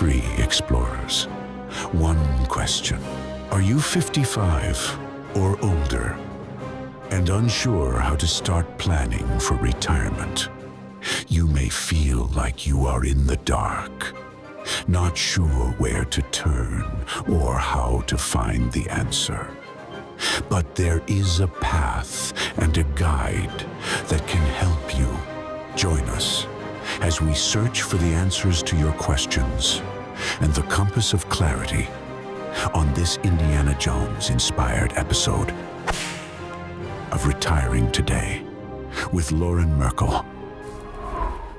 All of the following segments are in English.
Three explorers. One question. Are you 55 or older and unsure how to start planning for retirement? You may feel like you are in the dark, not sure where to turn or how to find the answer. But there is a path and a guide that can help you. Join us as we search for the answers to your questions and the compass of clarity on this Indiana Jones-inspired episode of Retiring Today with Loren Merkle.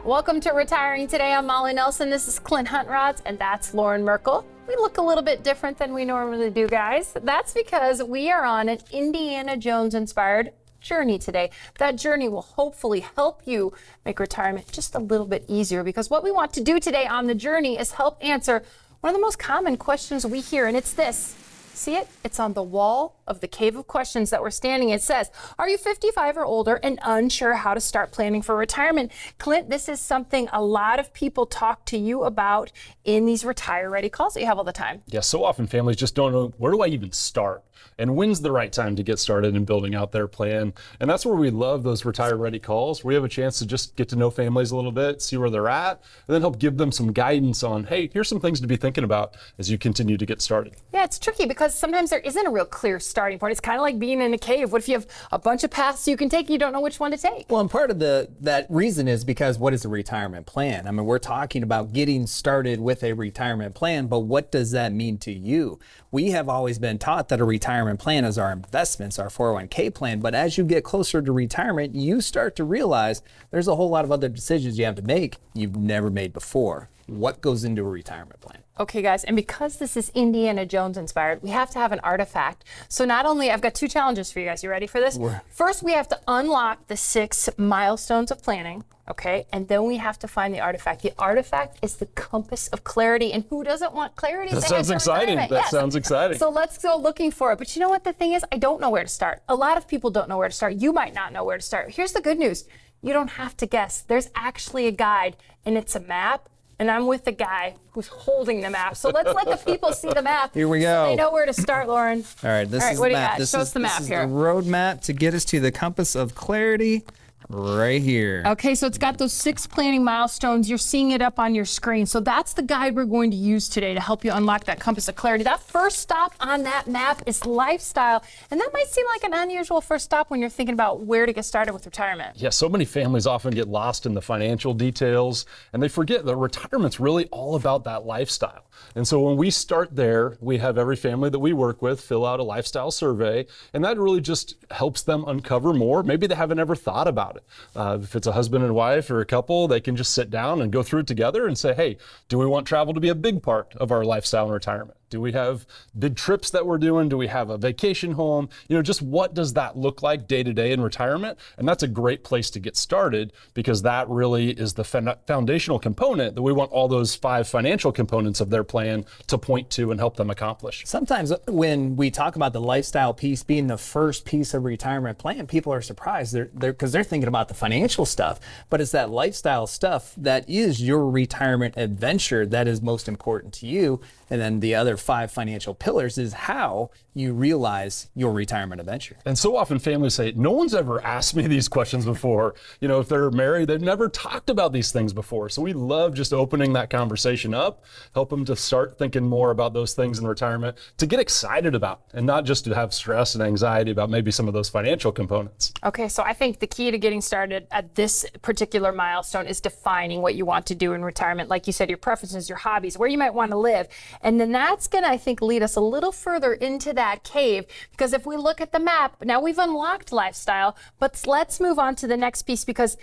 Welcome to Retiring Today. I'm Molly Nelson. This is Clint Huntrods, and that's Loren Merkle. We look a little bit different than we normally do, guys. That's because we are on an Indiana Jones-inspired journey today. That journey will hopefully help you make retirement just a little bit easier, because what we want to do today on the journey is help answer one of the most common questions we hear, and it's this. See it? It's on the wall of the cave of questions that we're standing. It says, are you 55 or older and unsure how to start planning for retirement? Clint, this is something a lot of people talk to you about in these retire ready calls that you have all the time. Yeah, so often families just don't know, where do I even start? And when's the right time to get started in building out their plan? And that's where we love those retire ready calls. We have a chance to just get to know families a little bit, see where they're at, and then help give them some guidance on, hey, here's some things to be thinking about as you continue to get started. Yeah, it's tricky because sometimes there isn't a real clear starting point. It's kind of like being in a cave. What if you have a bunch of paths you can take, you don't know which one to take? Well, and part of that reason is because what is a retirement plan? I mean, we're talking about getting started with a retirement plan, but what does that mean to you? We have always been taught that a retirement plan is our investments, our 401k plan, but as you get closer to retirement, you start to realize there's a whole lot of other decisions you have to make you've never made before. What goes into a retirement plan? Okay, guys, and because this is Indiana Jones inspired, we have to have an artifact. So not only, I've got two challenges for you guys. You ready for this? First, we have to unlock the 6 milestones of planning, okay? And then we have to find the artifact. The artifact is the compass of clarity. And who doesn't want clarity? That sounds exciting. Sounds exciting. So let's go looking for it. But you know what the thing is? I don't know where to start. A lot of people don't know where to start. You might not know where to start. Here's the good news. You don't have to guess. There's actually a guide, and it's a map. And I'm with the guy who's holding the map. So let's let the people see the map. Here we go. So they know where to start, Loren. All right, this is what the do you map. got? Show us the map here. This is the roadmap to get us to the compass of clarity right here. Okay, so it's got those 6 planning milestones. You're seeing it up on your screen. So that's the guide we're going to use today to help you unlock that compass of clarity. That first stop on that map is lifestyle. And that might seem like an unusual first stop when you're thinking about where to get started with retirement. Yeah, so many families often get lost in the financial details and they forget that retirement's really all about that lifestyle. And so when we start there, we have every family that we work with fill out a lifestyle survey, and that really just helps them uncover more. Maybe they haven't ever thought about it. If it's a husband and wife or a couple, they can just sit down and go through it together and say, hey, do we want travel to be a big part of our lifestyle and retirement? Do we have big trips that we're doing? Do we have a vacation home? You know, just what does that look like day to day in retirement? And that's a great place to get started, because that really is the foundational component that we want all those 5 financial components of their plan to point to and help them accomplish. Sometimes when we talk about the lifestyle piece being the first piece of retirement plan, people are surprised because they're thinking about the financial stuff, but it's that lifestyle stuff that is your retirement adventure that is most important to you. And then the other 5 financial pillars is how you realize your retirement adventure. And so often families say, no one's ever asked me these questions before. You know, if they're married, they've never talked about these things before. So we love just opening that conversation up, help them to start thinking more about those things in retirement, to get excited about, and not just to have stress and anxiety about maybe some of those financial components. Okay, so I think the key to getting started at this particular milestone is defining what you want to do in retirement. Like you said, your preferences, your hobbies, where you might want to live. And then that's going to, I think, lead us a little further into that cave, because if we look at the map, now we've unlocked lifestyle, but let's move on to the next piece, because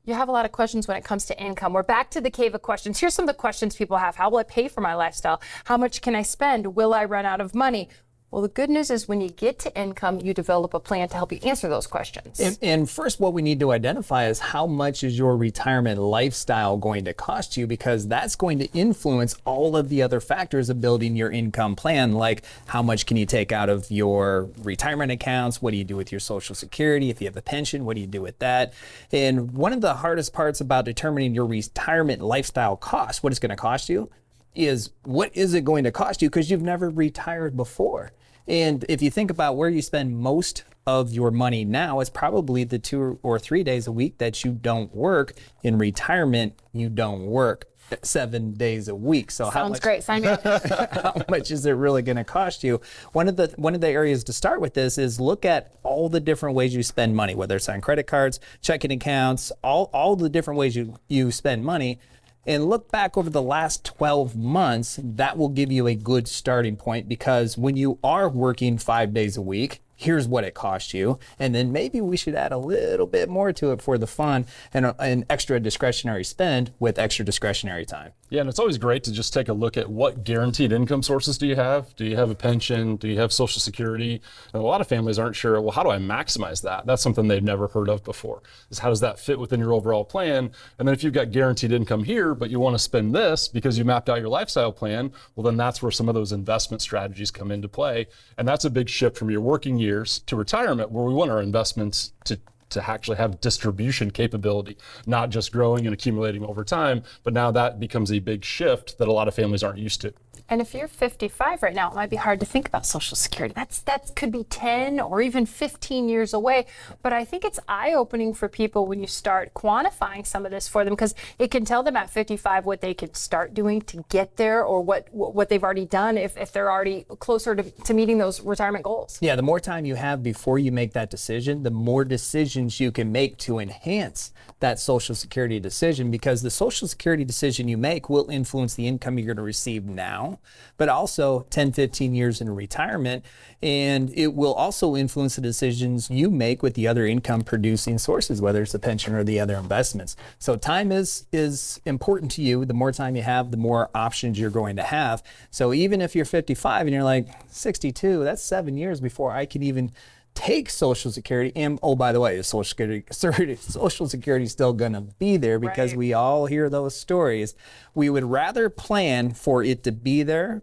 you have a lot of questions when it comes to income. We're back to the cave of questions. Here's some of the questions people have. How will I pay for my lifestyle? How much can I spend? Will I run out of money? Well, the good news is when you get to income, you develop a plan to help you answer those questions. And first, what we need to identify is how much is your retirement lifestyle going to cost you, because that's going to influence all of the other factors of building your income plan, like how much can you take out of your retirement accounts? What do you do with your Social Security? If you have a pension, what do you do with that? And one of the hardest parts about determining your retirement lifestyle cost, what it's going to cost you, is what is it going to cost you, because you've never retired before. And if you think about where you spend most of your money now, it's probably the 2 or 3 days a week that you don't work. In retirement, you don't work 7 days a week. So Sounds great. Sign me up. how much is it really going to cost you? One of the areas to start with this is look at all the different ways you spend money, whether it's on credit cards, checking accounts, all the different ways you spend money. And look back over the last 12 months, that will give you a good starting point, because when you are working 5 days a week, here's what it costs you. And then maybe we should add a little bit more to it for the fun and an extra discretionary spend with extra discretionary time. Yeah, and it's always great to just take a look at what guaranteed income sources do you have? Do you have a pension? Do you have Social Security? And a lot of families aren't sure, well, how do I maximize that? That's something they've never heard of before. Is how does that fit within your overall plan? And then if you've got guaranteed income here, but you want to spend this because you mapped out your lifestyle plan, well, then that's where some of those investment strategies come into play. And that's a big shift from your working years to retirement, where we want our investments to actually have distribution capability, not just growing and accumulating over time. But now that becomes a big shift that a lot of families aren't used to. And if you're 55 right now, it might be hard to think about Social Security. That could be 10 or even 15 years away. But I think it's eye-opening for people when you start quantifying some of this for them, because it can tell them at 55 what they can start doing to get there, or what they've already done if they're already closer to meeting those retirement goals. Yeah, the more time you have before you make that decision, the more decisions you can make to enhance that Social Security decision, because the Social Security decision you make will influence the income you're going to receive now, but also 10, 15 years in retirement. And it will also influence the decisions you make with the other income producing sources, whether it's the pension or the other investments. So time is important to you. The more time you have, the more options you're going to have. So even if you're 55 and you're like 62, that's 7 years before I can even take Social Security. And oh, by the way, is Social Security still going to be there? Because we all hear those stories. We would rather plan for it to be there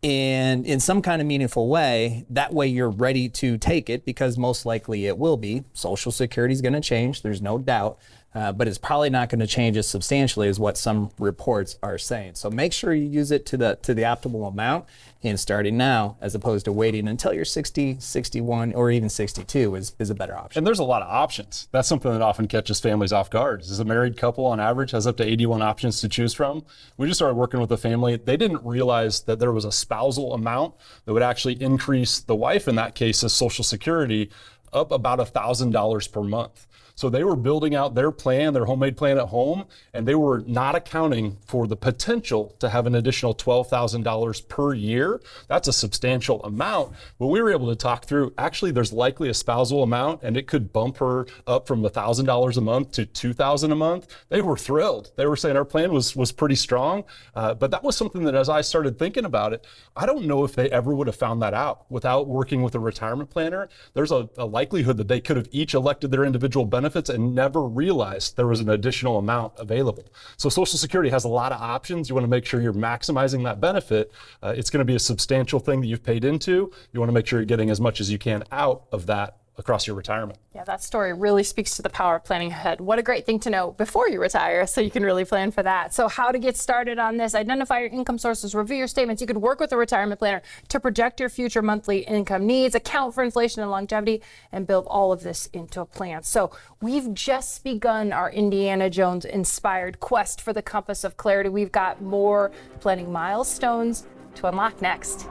and in some kind of meaningful way. That way you're ready to take it, because most likely it will be. Social Security is going to change, there's no doubt. But it's probably not going to change as substantially as what some reports are saying. So make sure you use it to the optimal amount, and starting now, as opposed to waiting until you're 60, 61, or even 62 is a better option. And there's a lot of options. That's something that often catches families off guard. As a married couple, on average, has up to 81 options to choose from. We just started working with a family. They didn't realize that there was a spousal amount that would actually increase the wife, in that case, Social Security, up about $1,000 per month. So they were building out their plan, their homemade plan at home, and they were not accounting for the potential to have an additional $12,000 per year. That's a substantial amount. But we were able to talk through, actually, there's likely a spousal amount, and it could bump her up from $1,000 a month to $2,000 a month. They were thrilled. They were saying our plan was pretty strong. But that was something that, as I started thinking about it, I don't know if they ever would have found that out without working with a retirement planner. There's a likelihood that they could have each elected their individual benefits and never realized there was an additional amount available. So Social Security has a lot of options. You want to make sure you're maximizing that benefit. It's going to be a substantial thing that you've paid into. You want to make sure you're getting as much as you can out of that across your retirement. Yeah, that story really speaks to the power of planning ahead. What a great thing to know before you retire, so you can really plan for that. So how to get started on this: identify your income sources, review your statements. You could work with a retirement planner to project your future monthly income needs, account for inflation and longevity, and build all of this into a plan. So we've just begun our Indiana Jones inspired quest for the compass of clarity. We've got more planning milestones to unlock next.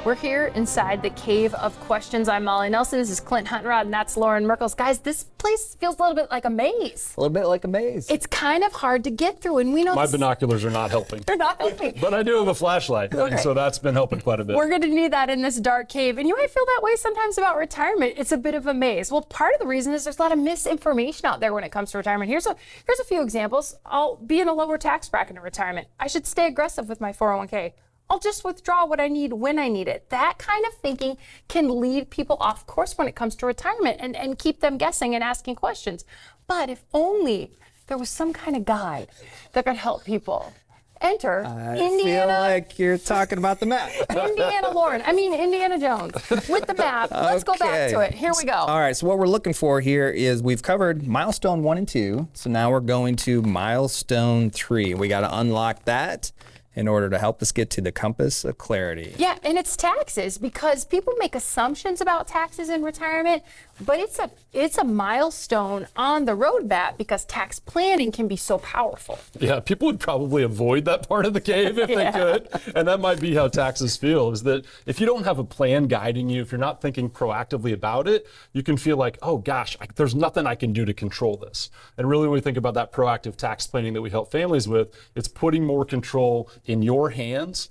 We're here inside the Cave of Questions. I'm Molly Nelson. This is Clint Huntrods, and that's Loren Merkle. Guys, this place feels a little bit like a maze. A little bit like a maze. It's kind of hard to get through, and we know my binoculars are not helping. They're not helping. But I do have a flashlight, and so that's been helping quite a bit. We're going to need that in this dark cave, and you might feel that way sometimes about retirement. It's a bit of a maze. Well, part of the reason is there's a lot of misinformation out there when it comes to retirement. Here's a few examples. I'll be in a lower tax bracket in retirement. I should stay aggressive with my 401k. I'll just withdraw what I need when I need it. That kind of thinking can lead people off course when it comes to retirement and keep them guessing and asking questions. But if only there was some kind of guide that could help people. Enter I Indiana. feel like you're talking about the map. Indiana Jones with the map. Let's go back to it. Here we go. All right, so what we're looking for here is we've covered milestone 1 and 2. So now we're going to milestone 3. We got to unlock that in order to help us get to the compass of clarity. Yeah, and it's taxes, because people make assumptions about taxes in retirement, but it's a milestone on the roadmap, because tax planning can be so powerful. Yeah, people would probably avoid that part of the cave if they could. And that might be how taxes feel, is that if you don't have a plan guiding you, if you're not thinking proactively about it, you can feel like, oh gosh, there's nothing I can do to control this. And really, when we think about that proactive tax planning that we help families with, it's putting more control in your hands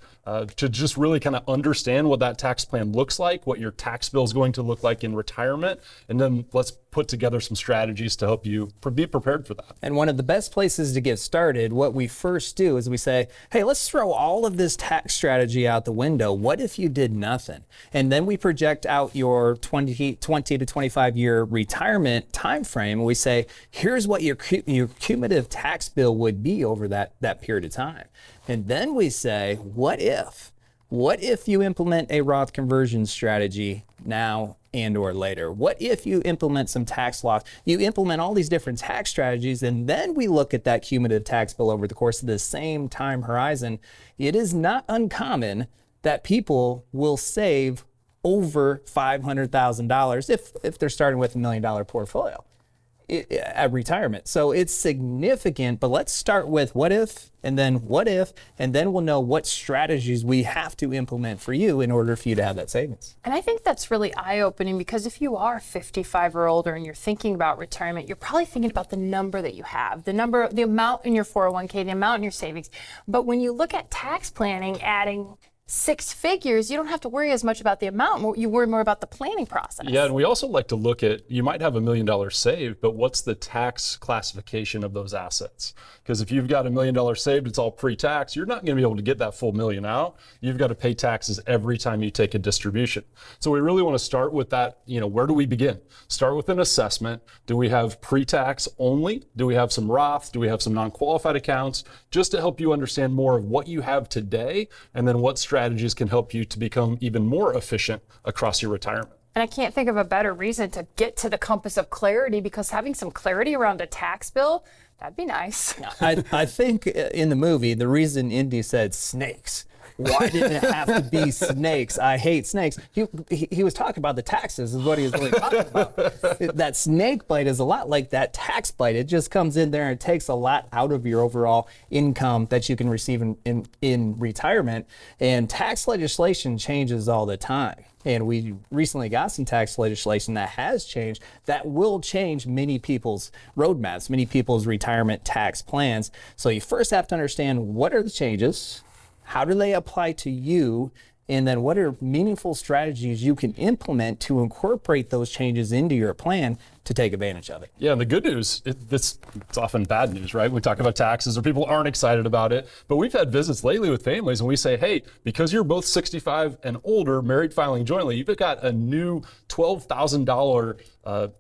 to just really kind of understand what that tax plan looks like, what your tax bill is going to look like in retirement, and then let's put together some strategies to help you be prepared for that. And one of the best places to get started, what we first do is we say, hey, let's throw all of this tax strategy out the window. What if you did nothing? And then we project out your 20 to 25 year retirement time frame. And we say, here's what your cumulative tax bill would be over that period of time. And then we say, what if you implement a Roth conversion strategy now and or later? What if you implement some tax loss? You implement all these different tax strategies, and then we look at that cumulative tax bill over the course of the same time horizon. It is not uncommon that people will save over $500,000 if they're starting with $1 million portfolio at retirement. So it's significant, but let's start with what if, and then we'll know what strategies we have to implement for you in order for you to have that savings. And I think that's really eye-opening, because if you are 55 or older and you're thinking about retirement, you're probably thinking about the number that you have, the amount in your 401k, the amount in your savings. But when you look at tax planning, adding 6 figures, you don't have to worry as much about the amount. You worry more about the planning process. Yeah, and we also like to look at, you might have $1 million saved, but what's the tax classification of those assets? Because if you've got $1 million saved, it's all pre-tax, you're not going to be able to get that full million out. You've got to pay taxes every time you take a distribution. So we really want to start with that, where do we begin? Start with an assessment. Do we have pre-tax only? Do we have some Roth? Do we have some non-qualified accounts? Just to help you understand more of what you have today, and then what strategies can help you to become even more efficient across your retirement. And I can't think of a better reason to get to the compass of clarity, because having some clarity around a tax bill, that'd be nice. I think in the movie, the reason Indy said snakes, why did it have to be snakes? I hate snakes. He was talking about the taxes is what he was really talking about. That snake bite is a lot like that tax bite. It just comes in there and takes a lot out of your overall income that you can receive in retirement. And tax legislation changes all the time. And we recently got some tax legislation that has changed, that will change many people's roadmaps, many people's retirement tax plans. So you first have to understand, what are the changes? How do they apply to you? And then what are meaningful strategies you can implement to incorporate those changes into your plan to take advantage of it? Yeah, and the good news, it's often bad news, right? We talk about taxes or people aren't excited about it, but we've had visits lately with families and we say, hey, because you're both 65 and older, married filing jointly, you've got a new $12,000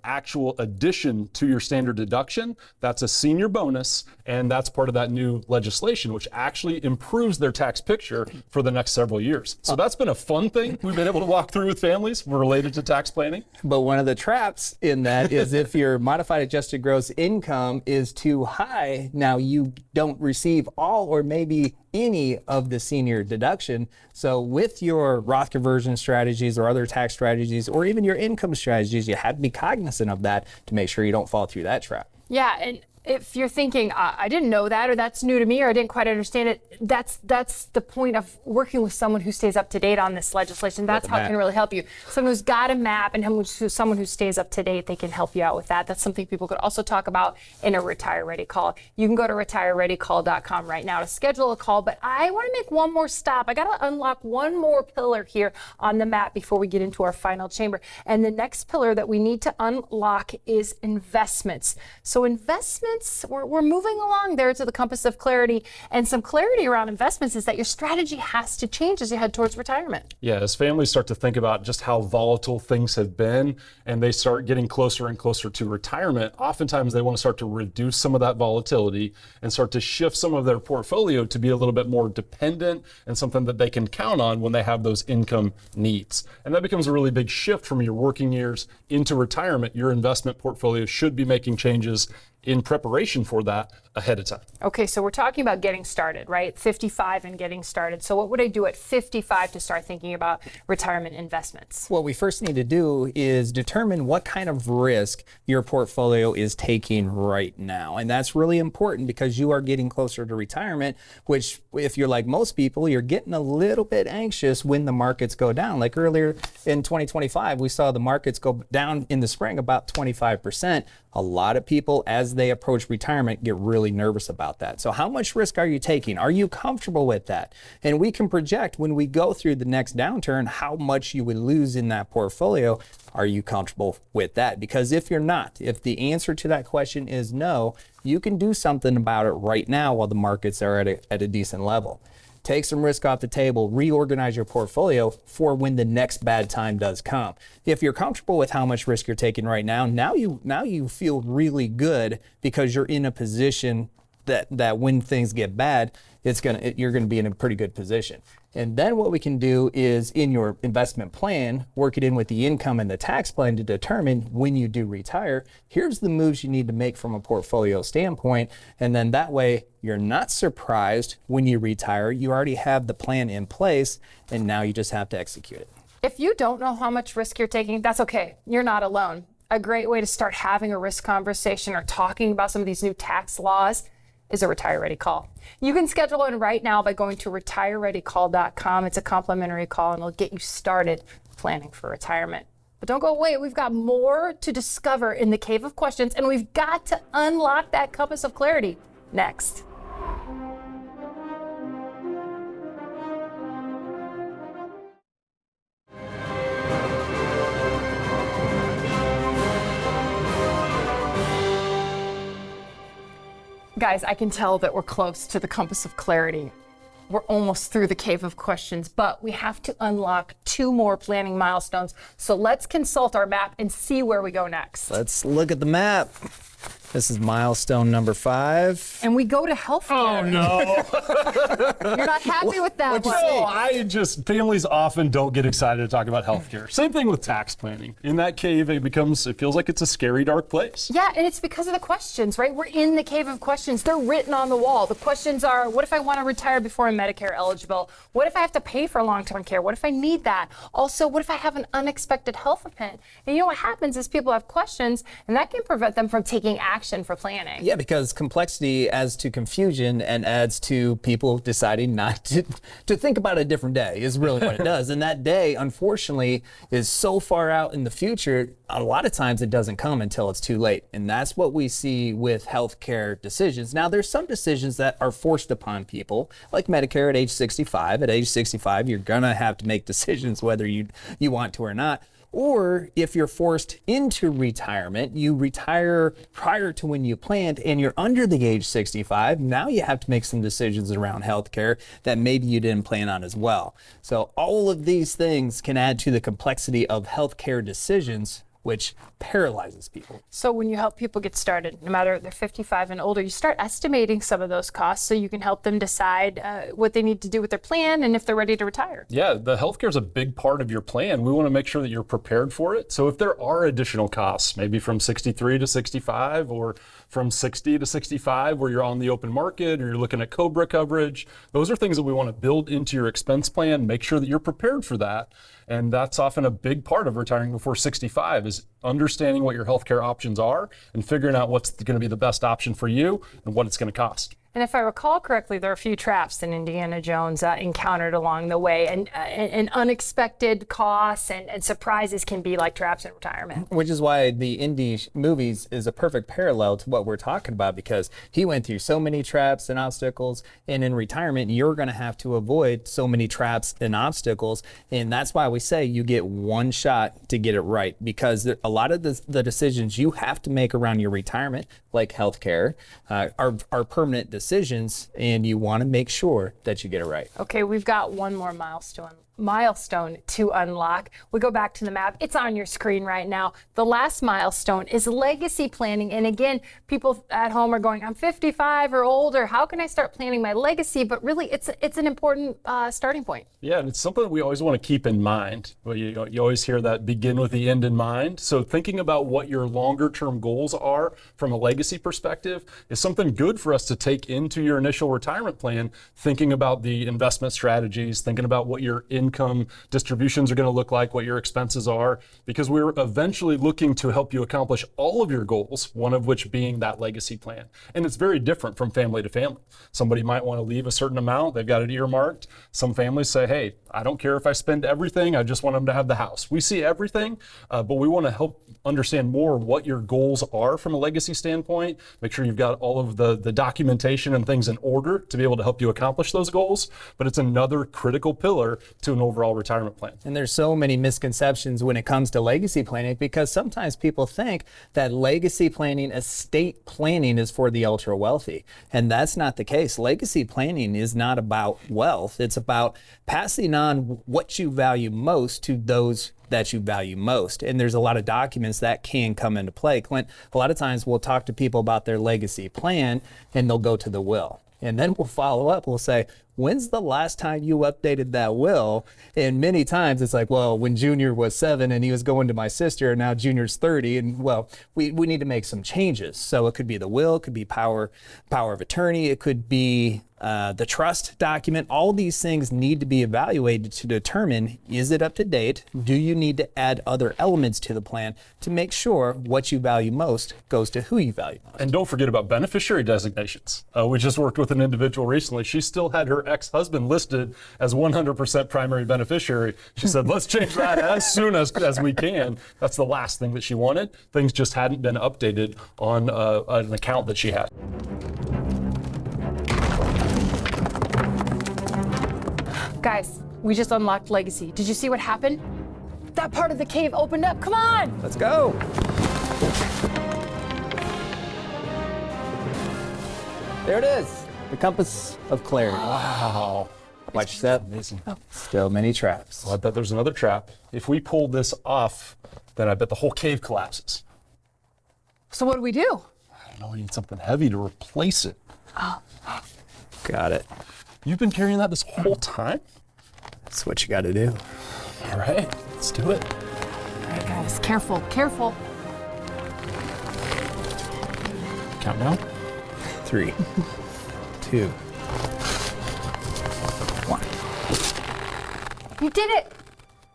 actual addition to your standard deduction. That's a senior bonus, and that's part of that new legislation, which actually improves their tax picture for the next several years. So that's been a fun thing we've been able to walk through with families related to tax planning. But one of the traps in that is if your modified adjusted gross income is too high, now you don't receive all or maybe any of the senior deduction. So with your Roth conversion strategies or other tax strategies, or even your income strategies, you have to be cognizant of that to make sure you don't fall through that trap. Yeah, and if you're thinking, I didn't know that, or that's new to me, or I didn't quite understand it, that's the point of working with someone who stays up to date on this legislation. That's how it can really help you. Someone who's got a map and someone who stays up to date, they can help you out with that. That's something people could also talk about in a Retire Ready call. You can go to retirereadycall.com right now to schedule a call, but I want to make one more stop. I got to unlock one more pillar here on the map before we get into our final chamber. And the next pillar that we need to unlock is investments. So investments investments, we're moving along there to the compass of clarity. And some clarity around investments is that your strategy has to change as you head towards retirement. Yeah, as families start to think about just how volatile things have been and they start getting closer and closer to retirement, oftentimes they want to start to reduce some of that volatility and start to shift some of their portfolio to be a little bit more dependent and something that they can count on when they have those income needs. And that becomes a really big shift from your working years into retirement. Your investment portfolio should be making changes in preparation for that ahead of time. Okay, so we're talking about getting started, right? 55 and getting started. So what would I do at 55 to start thinking about retirement investments? What we first need to do is determine what kind of risk your portfolio is taking right now. And that's really important because you are getting closer to retirement, which if you're like most people, you're getting a little bit anxious when the markets go down. Like earlier in 2025, we saw the markets go down in the spring about 25%. A lot of people, as they approach retirement, get really nervous about that. So how much risk are you taking? Are you comfortable with that? And we can project when we go through the next downturn how much you would lose in that portfolio. Are you comfortable with that? Because if you're not, if the answer to that question is no, you can do something about it right now while the markets are at a decent level. Take some risk off the table, reorganize your portfolio for when the next bad time does come. If you're comfortable with how much risk you're taking right now, now you feel really good because you're in a position that when things get bad, you're gonna be in a pretty good position. And then what we can do is in your investment plan, work it in with the income and the tax plan to determine when you do retire, here's the moves you need to make from a portfolio standpoint. And then that way you're not surprised when you retire. You already have the plan in place and now you just have to execute it. If you don't know how much risk you're taking, that's okay. You're not alone. A great way to start having a risk conversation or talking about some of these new tax laws is a Retire Ready call. You can schedule one right now by going to retirereadycall.com. It's a complimentary call and it'll get you started planning for retirement. But don't go away. We've got more to discover in the Cave of Questions, and we've got to unlock that compass of clarity next. Guys, I can tell that we're close to the compass of clarity. We're almost through the Cave of Questions, but we have to unlock 2 more planning milestones. So let's consult our map and see where we go next. Let's look at the map. This is milestone number 5. And we go to healthcare. Oh no. You're not happy with that one. No, families often don't get excited to talk about healthcare. Same thing with tax planning. In that cave, it feels like it's a scary, dark place. Yeah, and it's because of the questions, right? We're in the Cave of Questions. They're written on the wall. The questions are, what if I want to retire before I'm Medicare eligible? What if I have to pay for long-term care? What if I need that? Also, what if I have an unexpected health event? And you know what happens is people have questions, and that can prevent them from taking action for planning. Yeah, because complexity adds to confusion and adds to people deciding not to think about a different day is really what it does. And that day, unfortunately, is so far out in the future, a lot of times it doesn't come until it's too late. And that's what we see with healthcare decisions. Now, there's some decisions that are forced upon people, like Medicare at age 65. At age 65, you're gonna have to make decisions whether you want to or not. Or if you're forced into retirement, you retire prior to when you planned and you're under the age 65, now you have to make some decisions around healthcare that maybe you didn't plan on as well. So all of these things can add to the complexity of healthcare decisions, which paralyzes people. So when you help people get started, no matter if they're 55 and older, you start estimating some of those costs so you can help them decide what they need to do with their plan and if they're ready to retire. Yeah, the healthcare is a big part of your plan. We want to make sure that you're prepared for it. So if there are additional costs, maybe from 63 to 65 or from 60 to 65 where you're on the open market or you're looking at COBRA coverage, those are things that we want to build into your expense plan, make sure that you're prepared for that. And that's often a big part of retiring before 65 is understanding what your healthcare options are and figuring out what's going to be the best option for you and what it's going to cost. And if I recall correctly, there are a few traps that Indiana Jones encountered along the way, and unexpected costs and surprises can be like traps in retirement. Which is why the Indy movies is a perfect parallel to what we're talking about, because he went through so many traps and obstacles, and in retirement, you're going to have to avoid so many traps and obstacles. And that's why we say you get one shot to get it right, because a lot of the decisions you have to make around your retirement, like healthcare, are permanent decisions, and you want to make sure that you get it right. Okay, we've got one more milestone to unlock. We go back to the map. It's on your screen right now. The last milestone is legacy planning. And again, people at home are going, I'm 55 or older. How can I start planning my legacy? But really, it's an important starting point. Yeah, and it's something we always want to keep in mind. Well, you always hear that begin with the end in mind. So thinking about what your longer term goals are from a legacy perspective is something good for us to take into your initial retirement plan, thinking about the investment strategies, thinking about what your income distributions are going to look like, what your expenses are, because we're eventually looking to help you accomplish all of your goals, one of which being that legacy plan. And it's very different from family to family. Somebody might want to leave a certain amount, they've got it earmarked. Some families say, hey, I don't care if I spend everything, I just want them to have the house. We see everything, but we want to help understand more what your goals are from a legacy standpoint. Make sure you've got all of the documentation and things in order to be able to help you accomplish those goals. But it's another critical pillar to an overall retirement plan. And there's so many misconceptions when it comes to legacy planning, because sometimes people think that legacy planning, estate planning is for the ultra wealthy. And that's not the case. Legacy planning is not about wealth. It's about passing on what you value most to those that you value most. And there's a lot of documents that can come into play. Clint, a lot of times we'll talk to people about their legacy plan and they'll go to the will. And then we'll follow up. We'll say, when's the last time you updated that will? And many times it's like, well, when Junior was 7 and he was going to my sister, and now Junior's 30, and well, we need to make some changes. So it could be the will, it could be power of attorney, it could be the trust document. All these things need to be evaluated to determine, is it up to date? Do you need to add other elements to the plan to make sure what you value most goes to who you value most? And don't forget about beneficiary designations. We just worked with an individual recently. She still had her ex-husband listed as 100% primary beneficiary. She said, let's change that as soon as we can. That's the last thing that she wanted. Things just hadn't been updated on an account that she had. Guys, we just unlocked legacy. Did you see what happened? That part of the cave opened up. Come on! Let's go. There it is, the compass of clarity. Wow. Watch that. Amazing. Still many traps. Well, I bet there's another trap. If we pull this off, then I bet the whole cave collapses. So what do we do? I don't know, we need something heavy to replace it. Got it. You've been carrying that this whole time? That's what you got to do. All right, let's do it. All right, guys, careful, careful. Countdown. 3, 2, 1. You did it!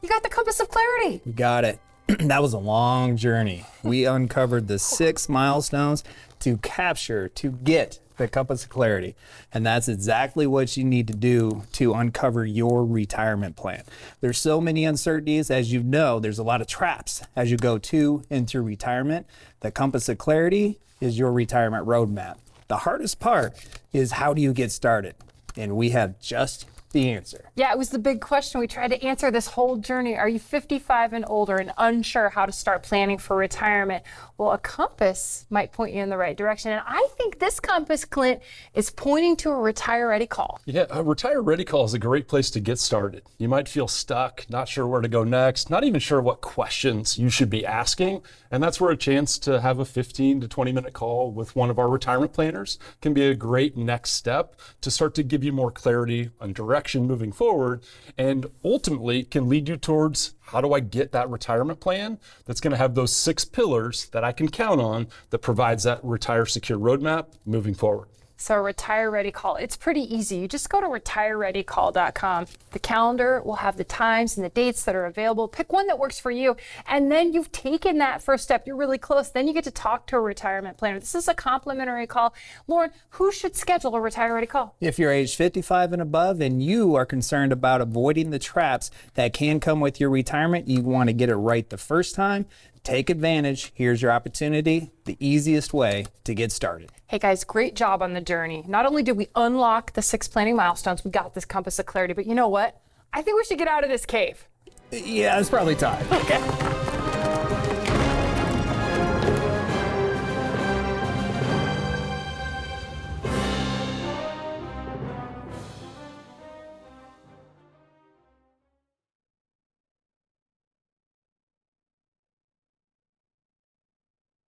You got the compass of clarity. We got it. That was a long journey. We uncovered the 6 milestones to get the compass of clarity. And that's exactly what you need to do to uncover your retirement plan. There's so many uncertainties. As you know, there's a lot of traps as you go to and through retirement. The compass of clarity is your retirement roadmap. The hardest part is, how do you get started? And we have just the answer. Yeah, it was the big question. We tried to answer this whole journey. Are you 55 and older and unsure how to start planning for retirement? Well, a compass might point you in the right direction. And I think this compass, Clint, is pointing to a Retire Ready call. Yeah, a Retire Ready call is a great place to get started. You might feel stuck, not sure where to go next, not even sure what questions you should be asking. And that's where a chance to have a 15 to 20 minute call with one of our retirement planners can be a great next step to start to give you more clarity on direction moving forward, and ultimately can lead you towards, how do I get that retirement plan that's going to have those 6 pillars that I can count on that provides that retire secure roadmap moving forward. So a Retire Ready Call, it's pretty easy. You just go to retirereadycall.com. The calendar will have the times and the dates that are available. Pick one that works for you. And then you've taken that first step. You're really close. Then you get to talk to a retirement planner. This is a complimentary call. Lauren, who should schedule a Retire Ready Call? If you're age 55 and above and you are concerned about avoiding the traps that can come with your retirement, you want to get it right the first time, take advantage. Here's your opportunity, the easiest way to get started. Hey guys, great job on the journey. Not only did we unlock the 6 planning milestones, we got this compass of clarity, but you know what? I think we should get out of this cave. Yeah, it's probably time. Okay.